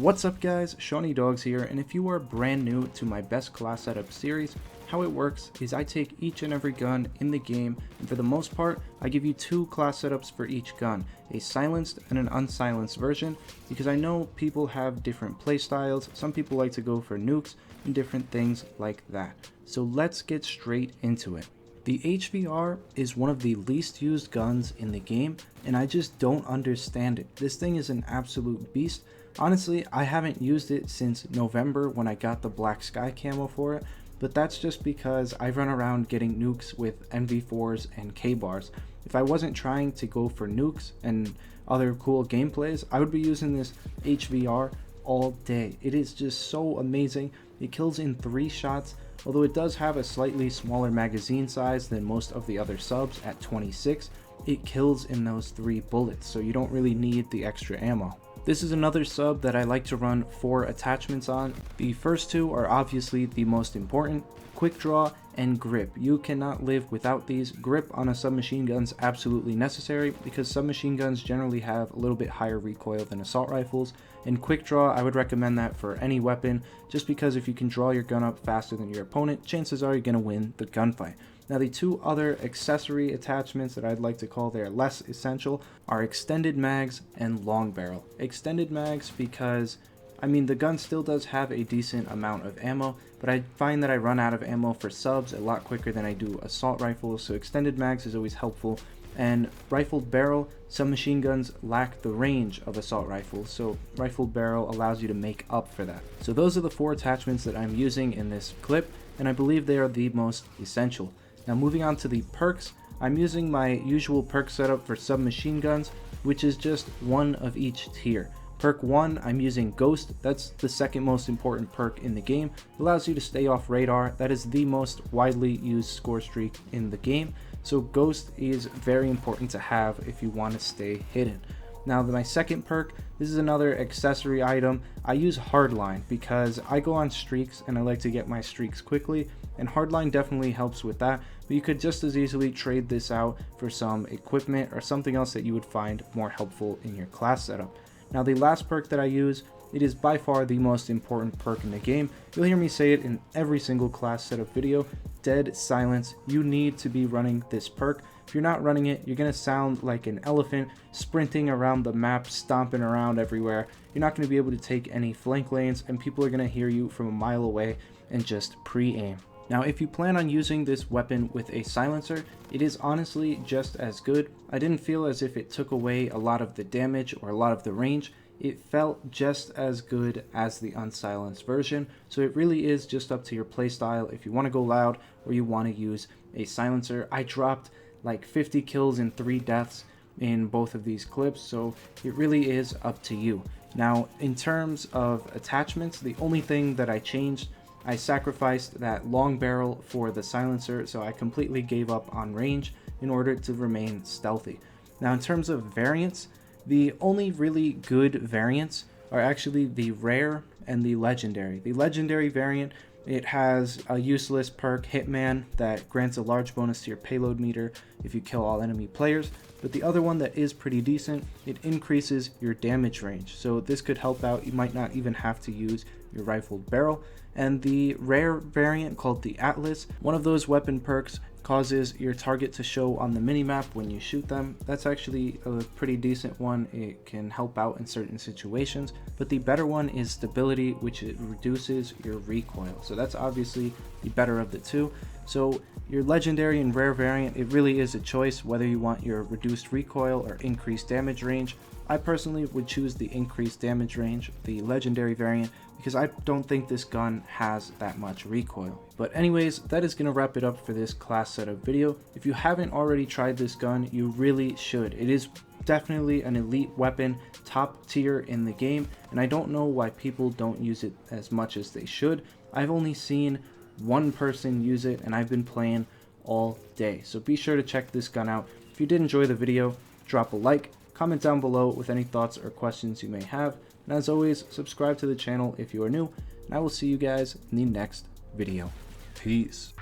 What's up guys, SeanEDawgz here, and if you are brand new to my best class setup series, how it works is I take each and every gun in the game, and for the most part, I give you two class setups for each gun, a silenced and an unsilenced version, because I know people have different playstyles. Some people like to go for nukes and different things like that. So let's get straight into it. The HVR is one of the least used guns in the game, and I just don't understand it. This thing is an absolute beast. Honestly, I haven't used it since November when I got the black sky camo for it, but that's just because I run around getting nukes with NV4s and K-bars. If I wasn't trying to go for nukes and other cool gameplays, I would be using this HVR all day. It is just so amazing. It kills in 3 shots, although it does have a slightly smaller magazine size than most of the other subs at 26. It kills in those 3 bullets, so you don't really need the extra ammo. This is another sub that I like to run 4 attachments on. The first 2 are obviously the most important: quick draw and grip. You cannot live without these. Grip on a submachine gun is absolutely necessary because submachine guns generally have a little bit higher recoil than assault rifles, and quick draw, I would recommend that for any weapon, just because if you can draw your gun up faster than your opponent, chances are you're going to win the gunfight. Now the 2 other accessory attachments that I'd like to call they're less essential are extended mags and long barrel. Extended mags because, I mean, the gun still does have a decent amount of ammo, but I find that I run out of ammo for subs a lot quicker than I do assault rifles, so extended mags is always helpful. And rifled barrel, submachine guns lack the range of assault rifles, so rifled barrel allows you to make up for that. So those are the 4 attachments that I'm using in this clip, and I believe they are the most essential. Now moving on to the perks, I'm using my usual perk setup for submachine guns, which is just one of each tier. Perk 1, I'm using Ghost. That's the second most important perk in the game. It allows you to stay off radar. That is the most widely used score streak in the game. So Ghost is very important to have if you want to stay hidden. Now my second perk, this is another accessory item. I use Hardline because I go on streaks and I like to get my streaks quickly, and Hardline definitely helps with that, but you could just as easily trade this out for some equipment or something else that you would find more helpful in your class setup. Now the last perk that I use, it is by far the most important perk in the game. You'll hear me say it in every single class setup video: dead silence. You need to be running this perk. If you're not running it, you're going to sound like an elephant sprinting around the map, stomping around everywhere. You're not going to be able to take any flank lanes, and people are going to hear you from a mile away and just pre-aim. Now if you plan on using this weapon with a silencer, it is honestly just as good. I didn't feel as if it took away a lot of the damage or a lot of the range. It felt just as good as the unsilenced version, so it really is just up to your playstyle if you want to go loud or you want to use a silencer. I dropped like 50 kills and 3 deaths in both of these clips, so it really is up to you. Now in terms of attachments, the only thing that I changed, I sacrificed that long barrel for the silencer, so I completely gave up on range in order to remain stealthy. Now in terms of variants, the only really good variants are actually the rare and the legendary. The legendary variant, it has a useless perk, Hitman, that grants a large bonus to your payload meter if you kill all enemy players. But the other one that is pretty decent, it increases your damage range. So this could help out. You might not even have to use your rifled barrel. And the rare variant called the Atlas, one of those weapon perks causes your target to show on the minimap when you shoot them. That's actually a pretty decent one. It can help out in certain situations, but the better one is stability, which it reduces your recoil. So that's obviously the better of the 2. So your legendary and rare variant, it really is a choice whether you want your reduced recoil or increased damage range. I personally would choose the increased damage range, the legendary variant, because I don't think this gun has that much recoil. But anyways, that is going to wrap it up for this class setup video. If you haven't already tried this gun, you really should. It is definitely an elite weapon, top tier in the game, and I don't know why people don't use it as much as they should. I've only seen one person use it, and I've been playing all day. So be sure to check this gun out. If you did enjoy the video, drop a like, comment down below with any thoughts or questions you may have, and as always, subscribe to the channel if you are new, and I will see you guys in the next video. Peace.